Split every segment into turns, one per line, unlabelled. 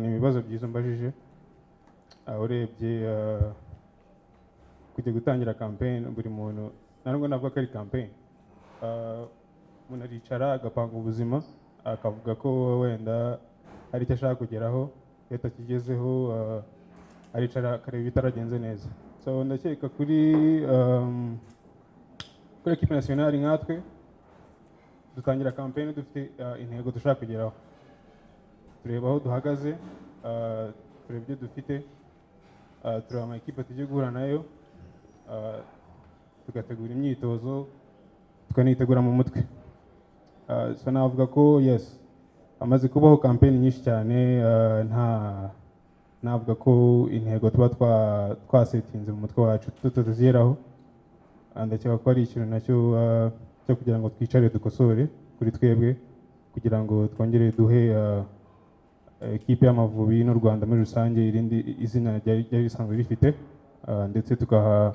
ni ibibazo byiza mbajije. Urebye kujya gutangira campaign buri muntu ntabwo navuga ko ari campaign. Umuntu aricara agapanga ubuzima akavuga ko wenda hari icyo ashaka kugeraho, iyo atakigezeho aricara akareba ibitaragenze neza. So ndakeka kuri equipe nationale nkatwe dutangira campaign dufite intego dushaka kugeraho, tureba aho duhagaze, tureba ibyo dufite, tureba ama equipe tugiye guhura nayo, tugategura imyitozo tukanitegura mu mutwe. So navuga ko yes, amaze kubaho campaign nyinshi cyane, navuga ko intego tuba twasetinze mu mutwe wacu tutazigeraho, ndakeka ko ari ikintu nacyo cyo kugira ngo twicare dukosore kuri twebwe kugira ngo twongere duhe equipe y'Amavubi n'u Rwanda muri rusange irindi izina ryari risanzwe rifite, ndetse tugaha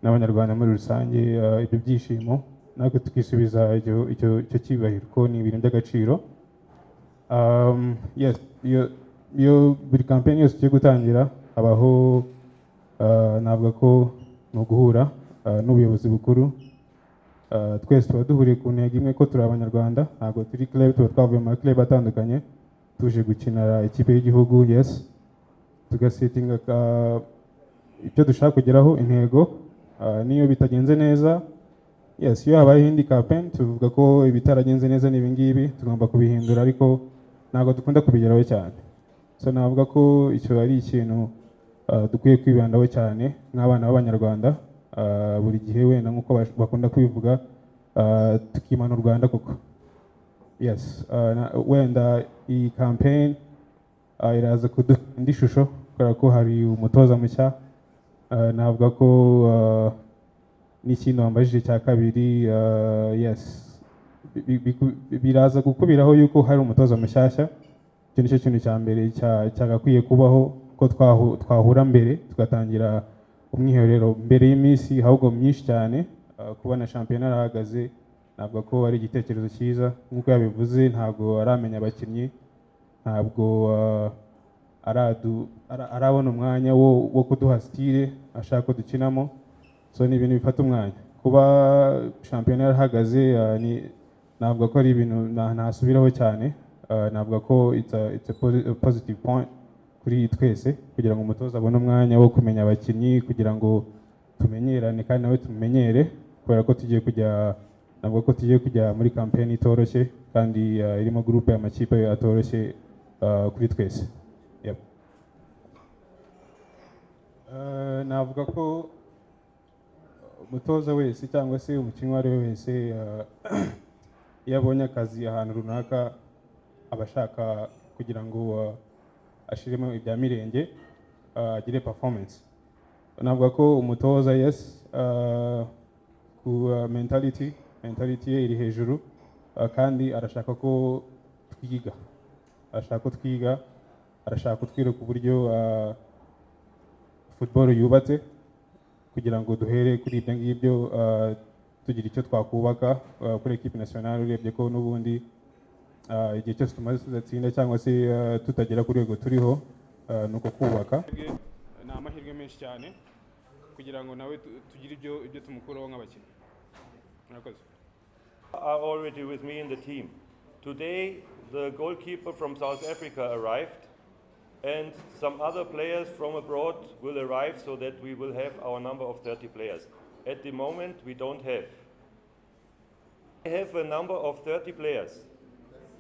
n'abanyarwanda muri rusange ibyo byishimo, natwe tukisubiza icyo cyubahiro ko ni ibintu by'agaciro. Yes, iyo buri campaign yose tugiye gutangira habaho navuga ko ni uguhura n'ubuyobozi bukuru. Twese tuba duhuriye ku ntego imwe ko turi abanyarwanda, ntabwo turi club, tuba twavuye mu club atandukanye tuje gukinira ikipe y'igihugu. Yes, tugasetinga icyo dushaka kugeraho, intego. Niyo bitagenze neza, yes, iyo habaye indi campaign tuvuga ko ibitaragenze neza ni ibingibi tugomba kubihindura, ariko ntabwo dukunda kubigeraho cyane. So navuga ko icyo ari ikintu dukwiye kwibandaho cyane nk'abana b'abanyarwanda. Buri gihe wenda nk'uko bakunda kwivuga tukimana u Rwanda koko. Yes, wenda iyi campaign iraza kuduha indi shusho kubera ko hari umutoza mushya. Navuga ko n'ikintu wambajije cya kabiri, yes, biraza gukubiraho yuko hari umutoza mushyashya. Icyo nicyo kintu cya mbere cyagakwiye kubaho, ko twahura mbere tugatangira umwiherero mbere y'iminsi ahubwo myinshi cyane. Kubona shampiyona arahagaze navuga ko ari igitekerezo cyiza, nk'uko yabivuze ntabwo aramenya abakinnyi, ntabwo arabona umwanya wo kuduha style ashaka ko dukinamo. So ni ibintu bifata umwanya. Kuba shampiyona yarahagaze navuga ko ari ibintu ntasubiraho cyane. Navuga ko it's a positive point kuri twese kugira ngo umutoza abone umwanya wo kumenya abakinnyi, kugira ngo tumenyerane kandi nawe tumenyere, kubera ko navuga ko tugiye kujya muri campaign itoroshye kandi irimo groupe y'amakipe atoroshye kuri twese. Yep. Navuga ko umutoza wese cyangwa se umukinnyi uwo ari we wese iyo abonye akazi ahantu runaka aba ashaka kugira ngo ashiremo ibya mirenge, agire performance. Navuga ko umutoza yes, ku mentality ye iri hejuru, kandi arashaka ko twiga, arashaka kutwereka uburyo football yubatse kugira ngo duhere kuri ibyo ngibyo tugira icyo twakubaka kuri equipe nationale. Urebye ko n'ubundi igihe cyose tumaze tudatsinda cyangwa se tutagera ku rwego turiho, nuko kubaka ni amahirwe menshi cyane kugira ngo nawe tugire ibyo tumukuraho nk'abakinnyi. Murakoze.
Are already with me in the team. Today the goalkeeper from South Africa arrived and some other players from abroad will arrive so that we will have our number of 30 players. At the moment we don't have. We have a number of 30 players.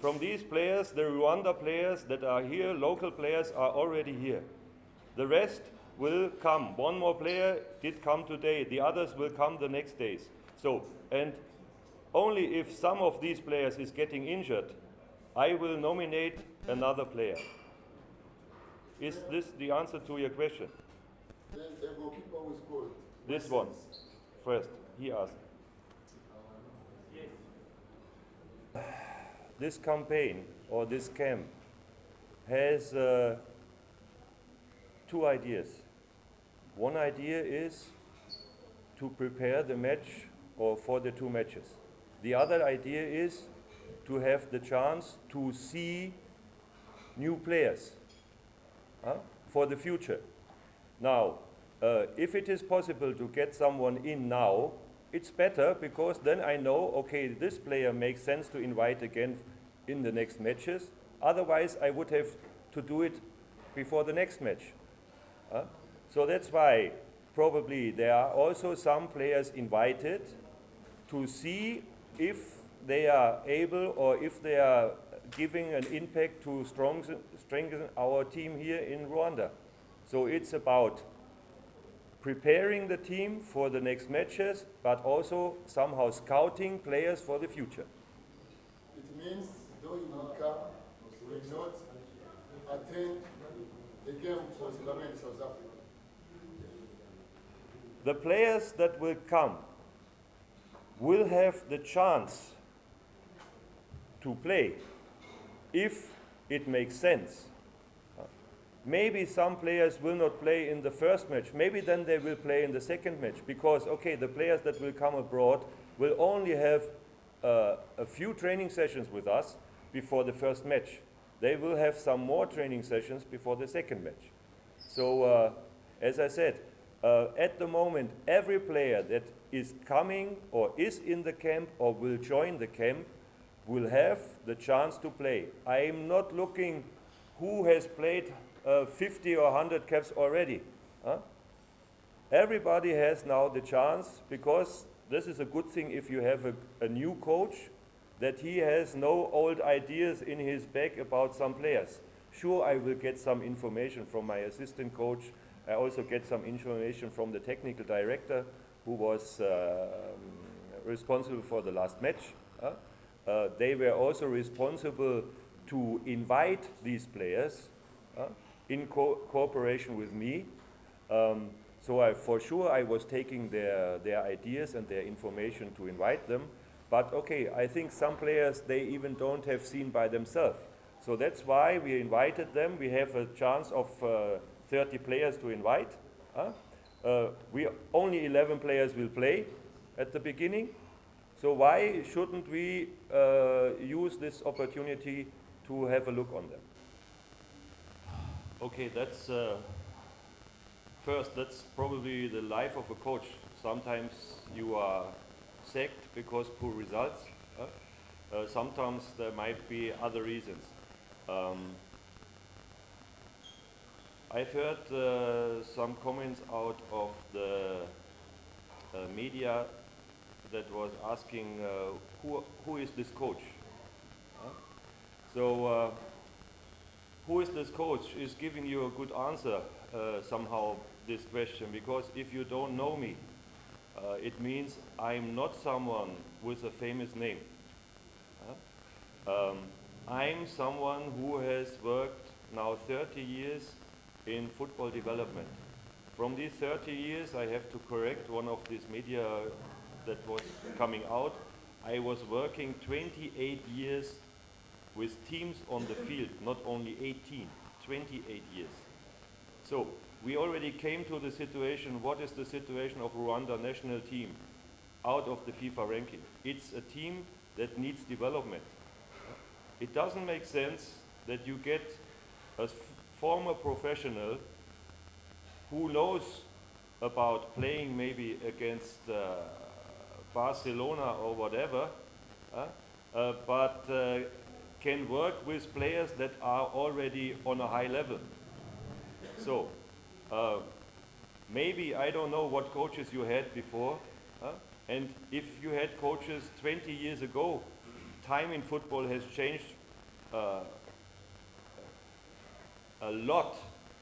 From these players, the Rwanda players that are here, local players, are already here. The rest will come. One more player did come today. The others will come the next days. So, and only if some of these players is getting injured, I will nominate another player. Is this the answer to your question?
The goalkeeper was called.
This one, first, he asked. This campaign or this camp has two ideas. One idea is to prepare the match or for the two matches. The other idea is to have the chance to see new players for the future. Now, if it is possible to get someone in now, it's better because then I know, okay, this player makes sense to invite again in the next matches. Otherwise, I would have to do it before the next match. So that's why probably there are also some players invited to see if they are able or if they are giving an impact to strengthen our team here in Rwanda. So it's about preparing the team for the next matches, but also somehow scouting players for the future.
It means though you will come, you will not attend the game for Zimbabwe and South Africa.
The players that will come will have the chance to play if it makes sense. Maybe some players will not play in the first match. Maybe then they will play in the second match because, okay, the players that will come abroad will only have a few training sessions with us before the first match. They will have some more training sessions before the second match. So, as I said, at the moment, every player that is coming or is in the camp or will join the camp will have the chance to play. I am not looking who has played 50 or 100 caps already. Everybody has now the chance because this is a good thing if you have a new coach, that he has no old ideas in his bag about some players. Sure, I will get some information from my assistant coach. I also get some information from the technical director who was responsible for the last match. They were also responsible to invite these players in cooperation with me. So for sure I was taking their ideas and their information to invite them. But okay, I think some players they even don't have seen by themselves. So that's why we invited them. We have a chance of 30 players to invite. Only 11 players will play at the beginning. So why shouldn't we use this opportunity to have a look on them? Okay, that's first, that's probably the life of a coach. Sometimes you are sacked because poor results. Sometimes there might be other reasons. I've heard some comments out of the media that was asking who is this coach? So who is this coach is giving you a good answer somehow this question, because if you don't know me, it means I'm not someone with a famous name. I'm someone who has worked now 30 years in football development. From these 30 years, I have to correct one of these media that was coming out. I was working 28 years with teams on the field, not only 18, 28 years. So we already came to the situation, what is the situation of Rwanda national team out of the FIFA ranking? It's a team that needs development. It doesn't make sense that you get a former professional who knows about playing maybe against Barcelona or whatever, but can work with players that are already on a high level. So maybe, I don't know what coaches you had before, and if you had coaches 20 years ago, time in football has changed a lot.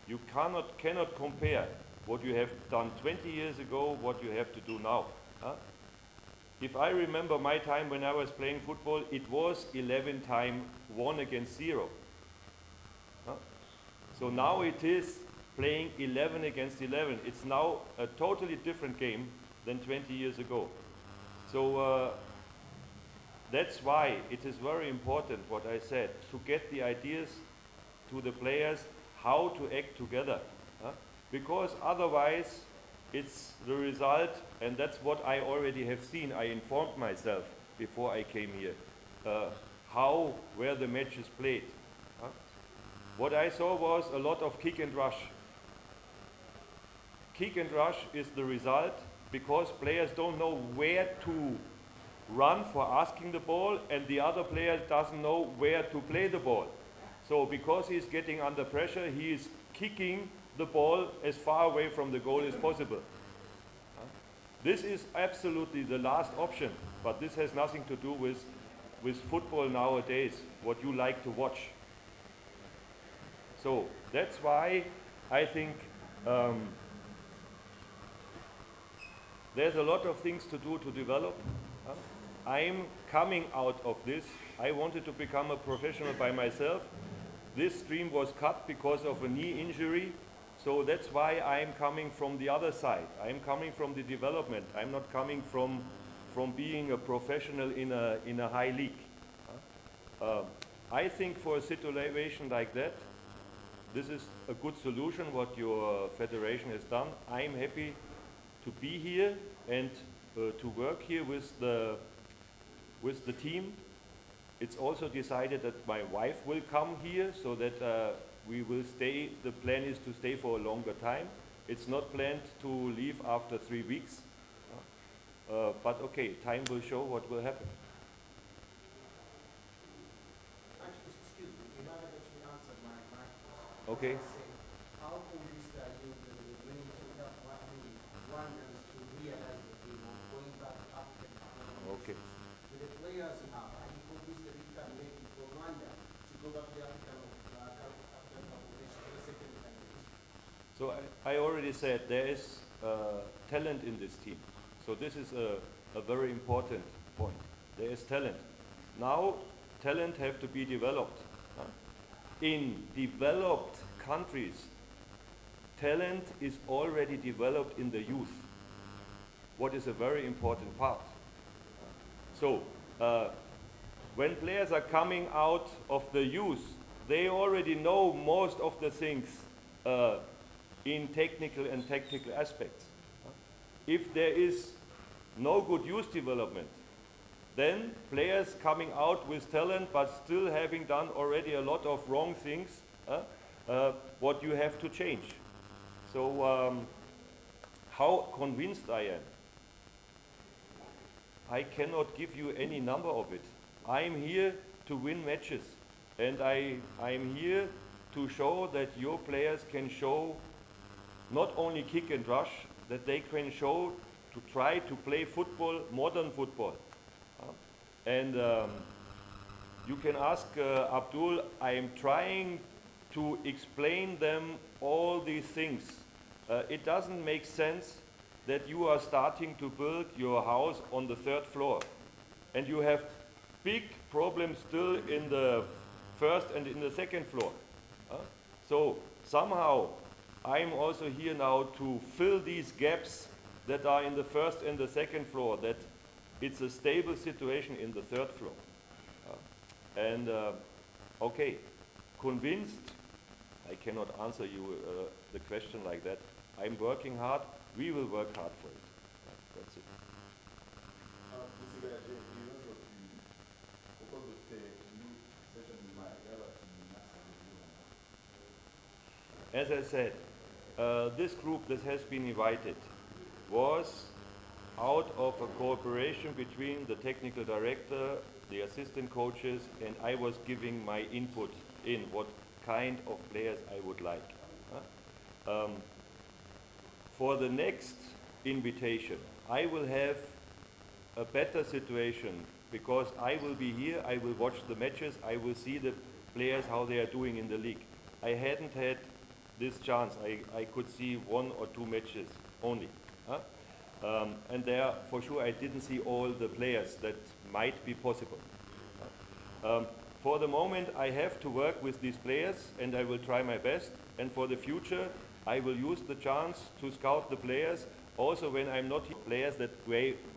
You cannot compare what you have done 20 years ago, what you have to do now. If I remember my time when I was playing football, it was 11 times 1 against 0. So now it is playing 11 against 11. It's now a totally different game than 20 years ago. So that's why it is very important, what I said, to get the ideas to the players how to act together. Because otherwise it's the result, and that's what I already have seen. I informed myself before I came here, where the match is played. what I saw was a lot of kick and rush. Kick and rush is the result because players don't know where to run for asking the ball, and the other player doesn't know where to play the ball. So because he's getting under pressure, he is kicking the ball as far away from the goal as possible. This is absolutely the last option, but this has nothing to do with football nowadays, what you like to watch. So that's why I think there's a lot of things to do to develop. I'm coming out of this. I wanted to become a professional by myself. This stream was cut because of a knee injury. So that's why I'm coming from the other side. I'm coming from the development. I'm not coming from being a professional in a high league. I think for a situation like that, this is a good solution what your federation has done. I'm happy to be here and to work here with the team. It's also decided that my wife will come here so that we will stay. The plan is to stay for a longer time. It's not planned to leave after 3 weeks. But okay, time will show what will happen.
Actually, excuse me, you haven't actually answered my question.
Okay.
How convinced are you that the winning to help Rwandans to realize that they were going back to African competitions?
Okay.
With the players you have, are you convinced that it can make it for Rwanda to go back to the African competition for the second time?
So I already said there is talent in this team. So this is a very important point. There is talent. Now, talent have to be developed. In developed countries, talent is already developed in the youth, what is a very important part. So, when players are coming out of the youth, they already know most of the things in technical and tactical aspects. If there is no good youth development, then players coming out with talent but still having done already a lot of wrong things, what you have to change. So how convinced I am? I cannot give you any number of it. I'm here to win matches, and I'm here to show that your players can show not only kick and rush, that they can show to try to play football, modern football. And you can ask Abdul, I am trying to explain them all these things. It doesn't make sense that you are starting to build your house on the 3rd floor and you have big problems still in the 1st and in the 2nd floor. So somehow I'm also here now to fill these gaps that are in the 1st and the 2nd floor, that it's a stable situation in the 3rd floor. Okay, convinced, I cannot answer you the question like that. I'm working hard, we will work hard for it. That's it. As I said, this group that has been invited was out of a cooperation between the technical director, the assistant coaches, and I was giving my input in what kind of players I would like. For the next invitation, I will have a better situation because I will be here, I will watch the matches, I will see the players, how they are doing in the league. I hadn't had this chance. I could see 1 or 2 matches only. And there, for sure, I didn't see all the players that might be possible. For the moment, I have to work with these players, and I will try my best. And for the future, I will use the chance to scout the players, also when I'm not here, players that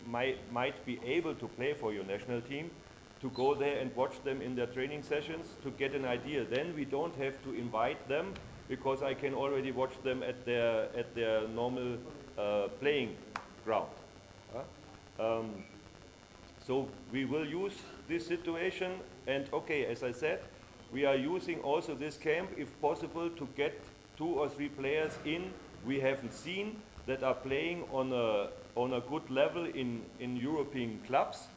might be able to play for your national team, to go there and watch them in their training sessions to get an idea. Then we don't have to invite them, because I can already watch them at their normal playing ground. So we will use this situation, and okay, as I said, we are using also this camp, if possible, to get 2 or 3 players in we haven't seen that are playing on a good level in European clubs,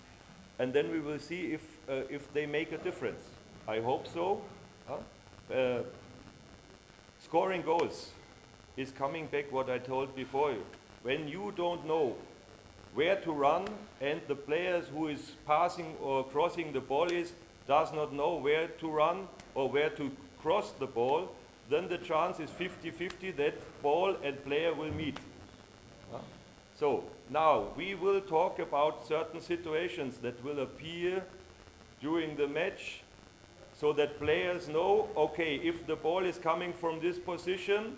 and then we will see if they make a difference. I hope so. Scoring goals is coming back what I told before. When you don't know where to run and the players who is passing or crossing the ball does not know where to run or where to cross the ball, then the chance is 50-50 that ball and player will meet. So now we will talk about certain situations that will appear during the match so that players know, okay, if the ball is coming from this position,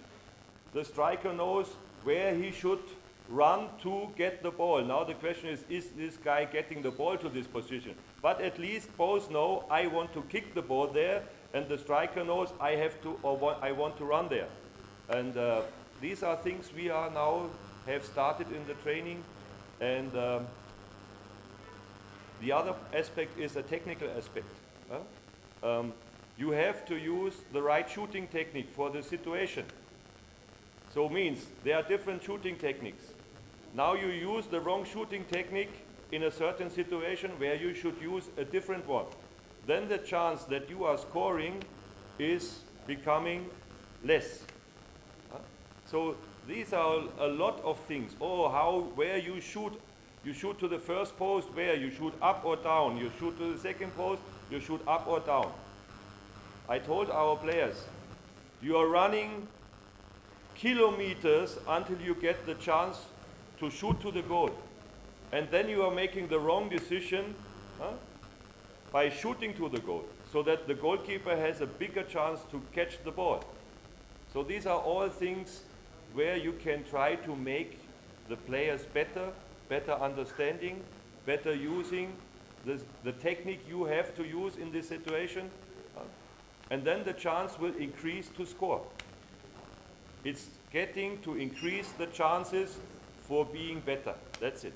the striker knows where he should run to get the ball. Now the question is this guy getting the ball to this position? But at least both know I want to kick the ball there, and the striker knows I have to or I want to run there. And these are things we are now have started in the training. And the other aspect is a technical aspect. You have to use the right shooting technique for the situation. So means there are different shooting techniques. Now you use the wrong shooting technique in a certain situation where you should use a different one. Then the chance that you are scoring is becoming less. So these are a lot of things. Where you shoot to the first post, where you shoot up or down, you shoot to the second post, you shoot up or down. I told our players, you are running kilometers until you get the chance to shoot to the goal. And then you are making the wrong decision by shooting to the goal, so that the goalkeeper has a bigger chance to catch the ball. So these are all things where you can try to make the players better understanding, better using the technique you have to use in this situation, and then the chance will increase to score. It's getting to increase the chances for being better. That's it.